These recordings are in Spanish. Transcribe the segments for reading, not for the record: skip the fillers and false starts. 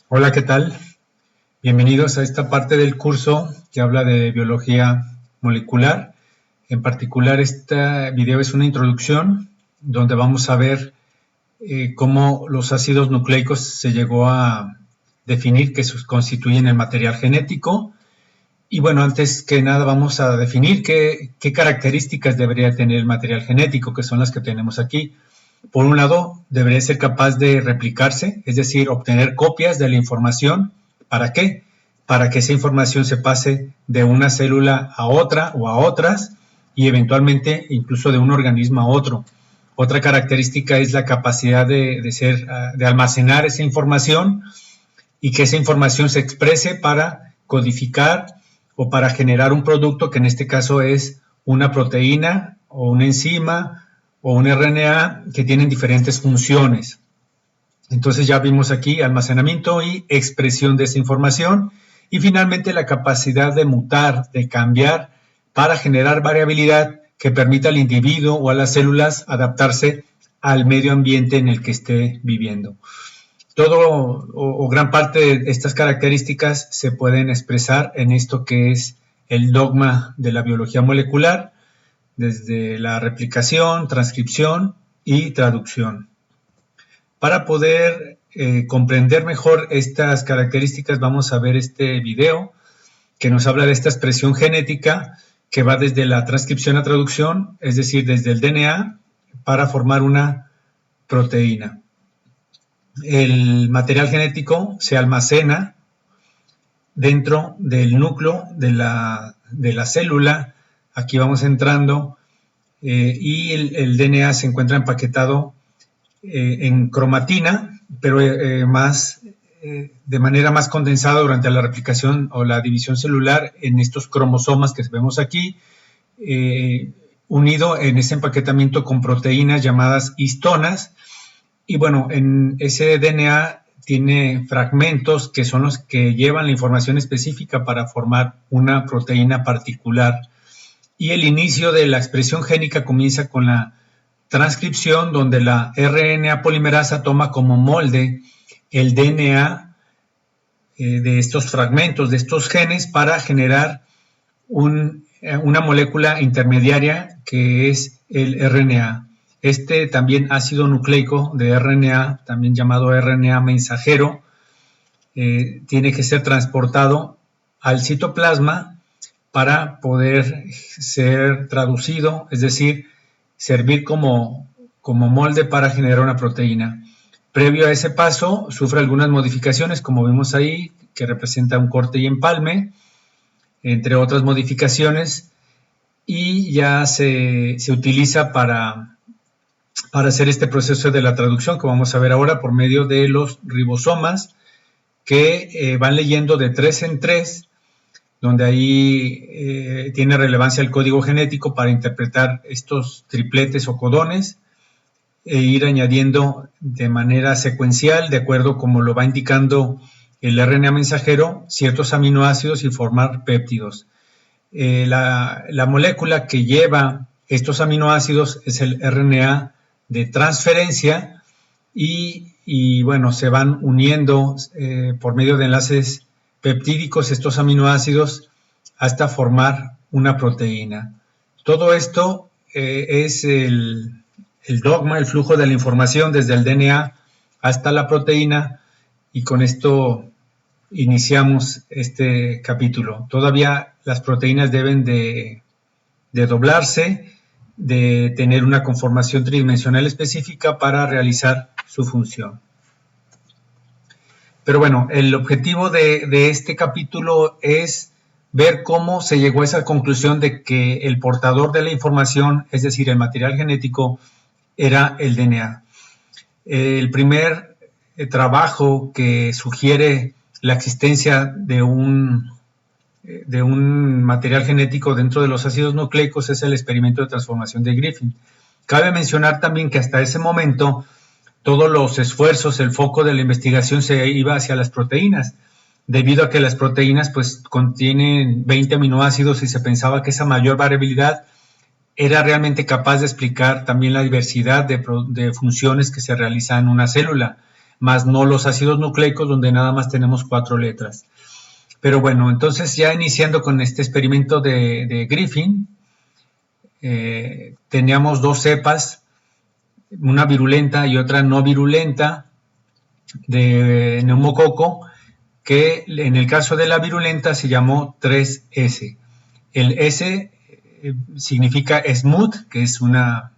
Hola, ¿qué tal? Bienvenidos a esta parte del curso que habla de biología molecular. En particular, este video es una introducción donde vamos a ver cómo los ácidos nucleicos se llegó a definir que constituyen el material genético. Y bueno, antes que nada vamos a definir qué características debería tener el material genético, que son las que tenemos aquí. Por un lado, debería ser capaz de replicarse, es decir, obtener copias de la información. ¿Para qué? Para que esa información se pase de una célula a otra o a otras y eventualmente incluso de un organismo a otro. Otra característica es la capacidad de almacenar esa información y que esa información se exprese para codificar o para generar un producto que en este caso es una proteína o una enzima o un RNA que tienen diferentes funciones. Entonces ya vimos aquí almacenamiento y expresión de esa información y finalmente la capacidad de mutar, de cambiar para generar variabilidad que permita al individuo o a las células adaptarse al medio ambiente en el que esté viviendo. Todo o gran parte de estas características se pueden expresar en esto que es el dogma de la biología molecular, desde la replicación, transcripción y traducción. Para poder comprender mejor estas características, vamos a ver este video que nos habla de esta expresión genética que va desde la transcripción a traducción, es decir, desde el DNA para formar una proteína. El material genético se almacena dentro del núcleo de la célula. Aquí vamos entrando y el DNA se encuentra empaquetado en cromatina, pero de manera más condensada durante la replicación o la división celular en estos cromosomas que vemos aquí, unido en ese empaquetamiento con proteínas llamadas histonas. Y bueno, en ese DNA tiene fragmentos que son los que llevan la información específica para formar una proteína particular. Y el inicio de la expresión génica comienza con la transcripción, donde la RNA polimerasa toma como molde el DNA de estos fragmentos, de estos genes, para generar una molécula intermediaria que es el RNA. Este también ácido nucleico de RNA, también llamado RNA mensajero, tiene que ser transportado al citoplasma para poder ser traducido, es decir, servir como molde para generar una proteína. Previo a ese paso, sufre algunas modificaciones, como vimos ahí, que representa un corte y empalme, entre otras modificaciones, y ya se utiliza para hacer este proceso de la traducción que vamos a ver ahora por medio de los ribosomas que van leyendo de 3 en 3, donde ahí tiene relevancia el código genético para interpretar estos tripletes o codones e ir añadiendo de manera secuencial, de acuerdo como lo va indicando el RNA mensajero, ciertos aminoácidos y formar péptidos. La molécula que lleva estos aminoácidos es el RNA de transferencia y bueno, se van uniendo por medio de enlaces peptídicos estos aminoácidos hasta formar una proteína. Todo esto es el dogma, el flujo de la información desde el DNA hasta la proteína, y con esto iniciamos este capítulo. Todavía las proteínas deben de doblarse, de tener una conformación tridimensional específica para realizar su función. Pero bueno, el objetivo de este capítulo es ver cómo se llegó a esa conclusión de que el portador de la información, es decir, el material genético, era el DNA. El primer trabajo que sugiere la existencia de un material genético dentro de los ácidos nucleicos es el experimento de transformación de Griffin. Cabe mencionar también que hasta ese momento todos los esfuerzos, el foco de la investigación se iba hacia las proteínas, debido a que las proteínas pues contienen 20 aminoácidos y se pensaba que esa mayor variabilidad era realmente capaz de explicar también la diversidad de funciones que se realizan en una célula. más no los ácidos nucleicos, donde nada más tenemos 4 letras. Pero bueno, entonces ya iniciando con este experimento de Griffin, teníamos 2 cepas, una virulenta y otra no virulenta de neumococo, que en el caso de la virulenta se llamó 3S. El S significa smooth, que es una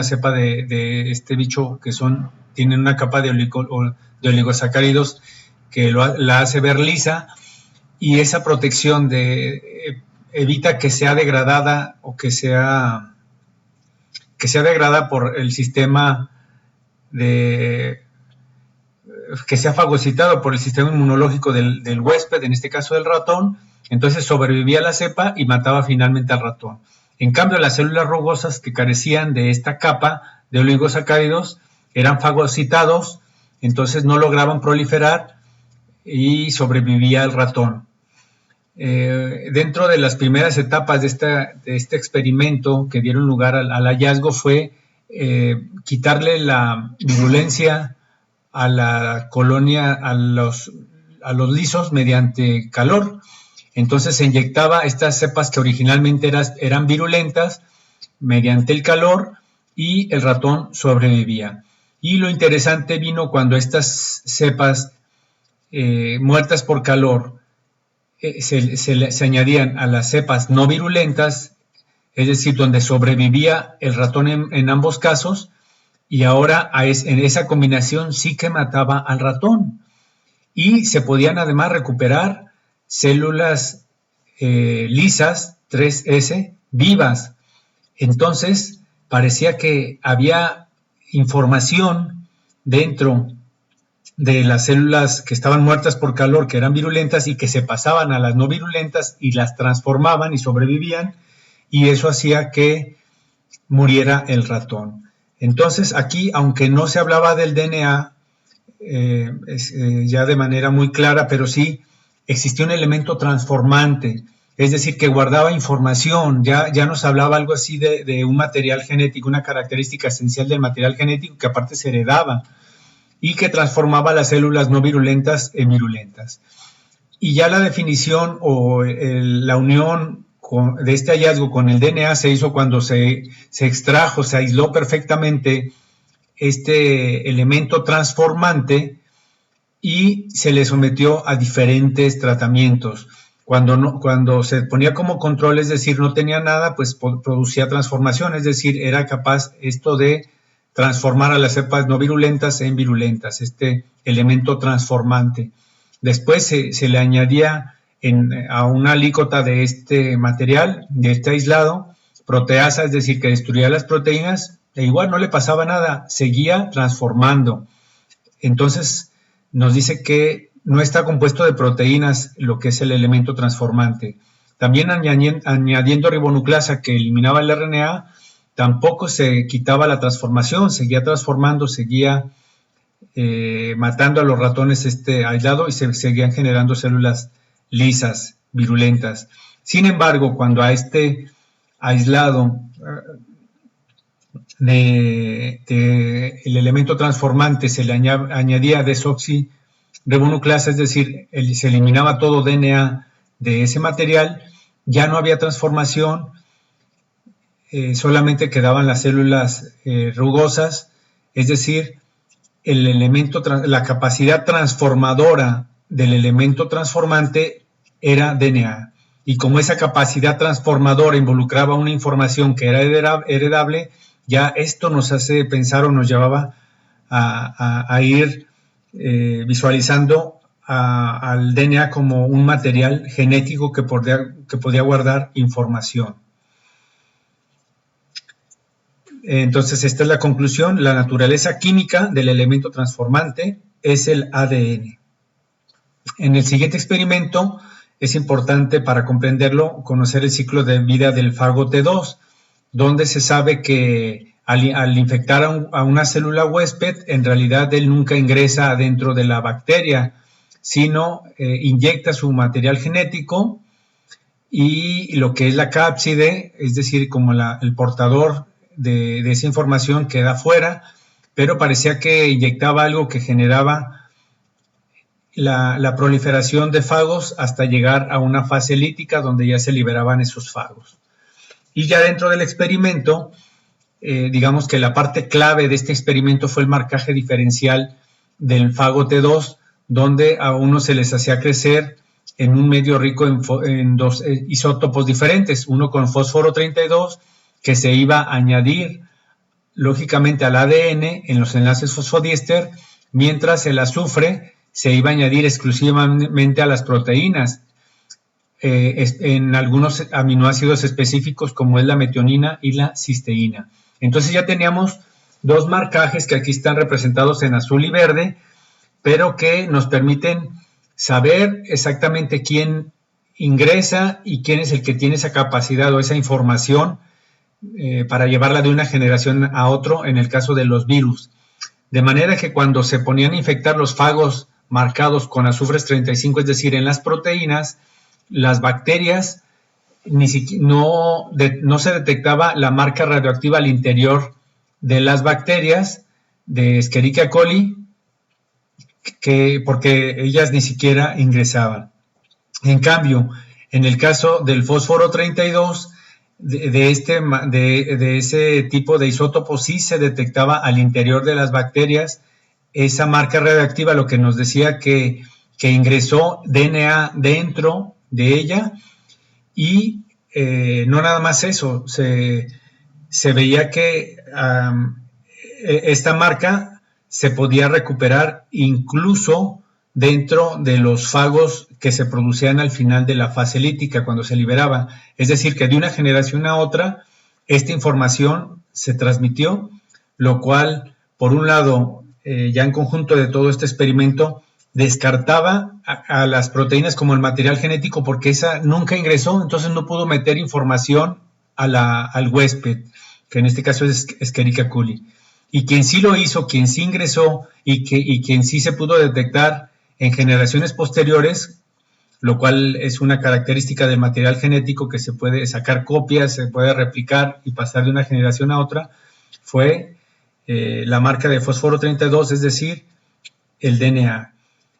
cepa de este bicho que tienen una capa de oligosacáridos que la hace ver lisa, y esa protección evita que sea degradada o que sea degradada por el sistema que sea fagocitado por el sistema inmunológico del huésped, en este caso del ratón. Entonces sobrevivía la cepa y mataba finalmente al ratón. En cambio, las células rugosas que carecían de esta capa de oligosacáridos eran fagocitados, entonces no lograban proliferar y sobrevivía el ratón. Dentro de las primeras etapas de este experimento que dieron lugar al hallazgo fue quitarle la virulencia a la colonia, a los lisos mediante calor. Entonces se inyectaba estas cepas que originalmente eran virulentas mediante el calor y el ratón sobrevivía. Y lo interesante vino cuando estas cepas muertas por calor se añadían a las cepas no virulentas, es decir, donde sobrevivía el ratón en ambos casos, y ahora en esa combinación sí que mataba al ratón. Y se podían además recuperar células lisas, 3S, vivas. Entonces parecía que había información dentro de las células que estaban muertas por calor, que eran virulentas, y que se pasaban a las no virulentas y las transformaban y sobrevivían, y eso hacía que muriera el ratón. Entonces aquí, aunque no se hablaba del DNA ya de manera muy clara, pero sí existía un elemento transformante, es decir, que guardaba información. Ya nos hablaba algo así de un material genético, una característica esencial del material genético que aparte se heredaba y que transformaba las células no virulentas en virulentas. Y ya la definición o la unión de este hallazgo con el DNA se hizo cuando se extrajo, se aisló perfectamente este elemento transformante y se le sometió a diferentes tratamientos. Cuando se ponía como control, es decir, no tenía nada, pues producía transformación, es decir, era capaz esto de transformar a las cepas no virulentas en virulentas, este elemento transformante. Después se le añadía a una alícuota de este material, de este aislado, proteasa, es decir, que destruía las proteínas, e igual no le pasaba nada, seguía transformando. Entonces nos dice que no está compuesto de proteínas lo que es el elemento transformante. También añadiendo ribonucleasa que eliminaba el RNA, tampoco se quitaba la transformación, seguía transformando, seguía matando a los ratones aislado, y se seguían generando células lisas, virulentas. Sin embargo, cuando a este aislado el elemento transformante se le añadía desoxirribonucleasa, es decir, se eliminaba todo DNA de ese material, ya no había transformación, solamente quedaban las células rugosas, es decir, la capacidad transformadora del elemento transformante era DNA. Y como esa capacidad transformadora involucraba una información que era heredable, ya esto nos hace pensar o nos llevaba a ir visualizando al DNA como un material genético que podía guardar información. Entonces, esta es la conclusión. La naturaleza química del elemento transformante es el ADN. En el siguiente experimento es importante, para comprenderlo, conocer el ciclo de vida del fago T2, donde se sabe que al infectar a una célula huésped, en realidad él nunca ingresa adentro de la bacteria, sino inyecta su material genético, y lo que es la cápside, es decir, como el portador de esa información, queda fuera, pero parecía que inyectaba algo que generaba la proliferación de fagos hasta llegar a una fase lítica donde ya se liberaban esos fagos. Y ya dentro del experimento, digamos que la parte clave de este experimento fue el marcaje diferencial del fago T2, donde a uno se les hacía crecer en un medio rico en dos isótopos diferentes, uno con fósforo 32, que se iba a añadir lógicamente al ADN en los enlaces fosfodiéster, mientras el azufre se iba a añadir exclusivamente a las proteínas, en algunos aminoácidos específicos como es la metionina y la cisteína. Entonces ya teníamos dos marcajes que aquí están representados en azul y verde, pero que nos permiten saber exactamente quién ingresa y quién es el que tiene esa capacidad o esa información para llevarla de una generación a otro en el caso de los virus. De manera que cuando se ponían a infectar los fagos marcados con azufres 35, es decir, en las proteínas, las bacterias no se detectaba la marca radioactiva al interior de las bacterias de Escherichia coli, porque ellas ni siquiera ingresaban. En cambio, en el caso del fósforo 32, de ese tipo de isótopos sí se detectaba al interior de las bacterias esa marca radioactiva, lo que nos decía que ingresó DNA dentro de ella. Y no nada más eso, se veía que esta marca se podía recuperar incluso dentro de los fagos que se producían al final de la fase lítica, cuando se liberaba. Es decir, que de una generación a otra, esta información se transmitió, lo cual, por un lado, ya en conjunto de todo este experimento, descartaba a las proteínas como el material genético porque esa nunca ingresó, entonces no pudo meter información al huésped, que en este caso es Escherichia coli. Y quien sí lo hizo, quien sí ingresó y quien sí se pudo detectar en generaciones posteriores, lo cual es una característica del material genético que se puede sacar copias, se puede replicar y pasar de una generación a otra, fue la marca de fósforo 32, es decir, el DNA.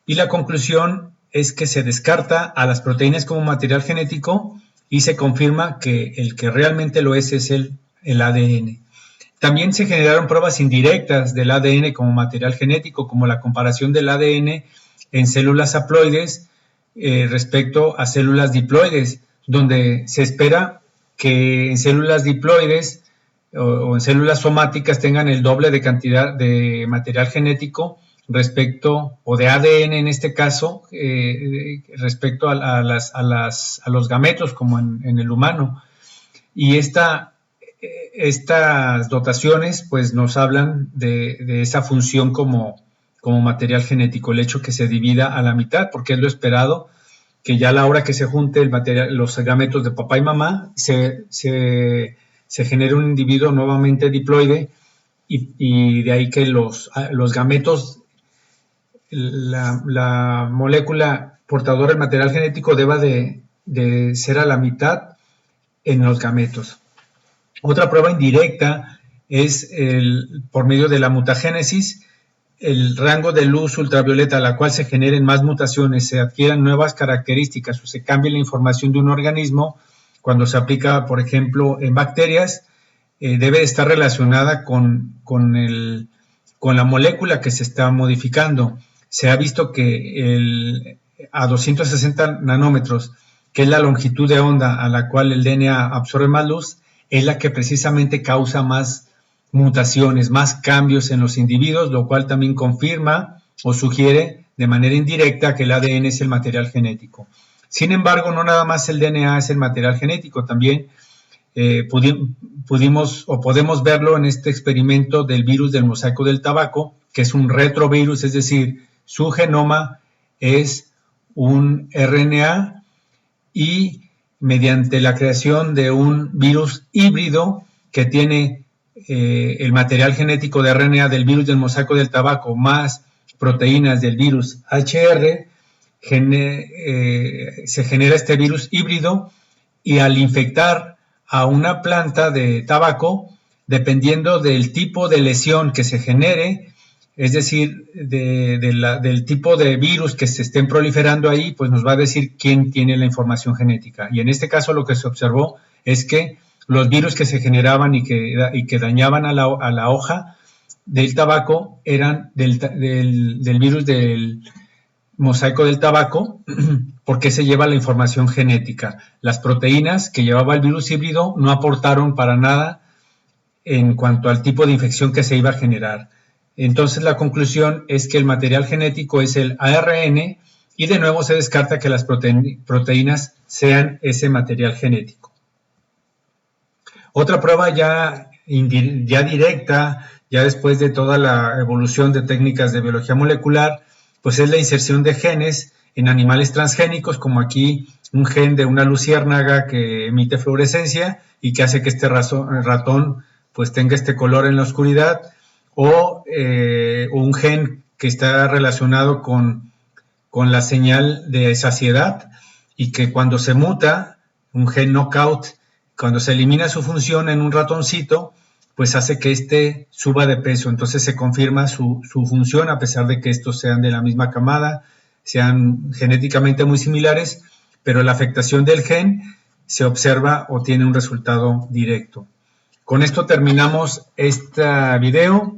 Y la conclusión es que se descarta a las proteínas como material genético y se confirma que el que realmente lo es el ADN. También se generaron pruebas indirectas del ADN como material genético, como la comparación del ADN en células haploides respecto a células diploides, donde se espera que en células diploides o en células somáticas tengan el doble de cantidad de material genético respecto, o de ADN en este caso, respecto a los gametos como en el humano. Y estas dotaciones pues nos hablan de esa función como material genético, el hecho que se divida a la mitad, porque es lo esperado, que ya a la hora que se junte los gametos de papá y mamá, se genere un individuo nuevamente diploide, y de ahí que los gametos, la molécula portadora del material genético deba de ser a la mitad en los gametos. Otra prueba indirecta es por medio de la mutagénesis, el rango de luz ultravioleta a la cual se generen más mutaciones, se adquieran nuevas características o se cambie la información de un organismo cuando se aplica, por ejemplo, en bacterias, debe estar relacionada con la molécula que se está modificando. Se ha visto que a 260 nanómetros, que es la longitud de onda a la cual el DNA absorbe más luz, es la que precisamente causa más mutaciones, más cambios en los individuos, lo cual también confirma o sugiere de manera indirecta que el ADN es el material genético. Sin embargo, no nada más el DNA es el material genético, también podemos verlo en este experimento del virus del mosaico del tabaco, que es un retrovirus, es decir, su genoma es un RNA, y mediante la creación de un virus híbrido que tiene el material genético de RNA del virus del mosaico del tabaco más proteínas del virus HR, se genera este virus híbrido, y al infectar a una planta de tabaco, dependiendo del tipo de lesión que se genere, es decir, del tipo de virus que se estén proliferando ahí, pues nos va a decir quién tiene la información genética. Y en este caso lo que se observó es que los virus que se generaban y que dañaban a la hoja del tabaco eran del virus del mosaico del tabaco, porque se lleva la información genética. Las proteínas que llevaba el virus híbrido no aportaron para nada en cuanto al tipo de infección que se iba a generar. Entonces la conclusión es que el material genético es el ARN y de nuevo se descarta que las proteínas sean ese material genético. Otra prueba ya directa, ya después de toda la evolución de técnicas de biología molecular, pues es la inserción de genes en animales transgénicos, como aquí un gen de una luciérnaga que emite fluorescencia y que hace que este ratón pues tenga este color en la oscuridad, o un gen que está relacionado con la señal de saciedad y que cuando se muta, un gen knockout, cuando se elimina su función en un ratoncito, pues hace que éste suba de peso. Entonces se confirma su función, a pesar de que estos sean de la misma camada, sean genéticamente muy similares, pero la afectación del gen se observa o tiene un resultado directo. Con esto terminamos este video.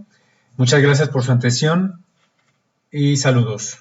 Muchas gracias por su atención y saludos.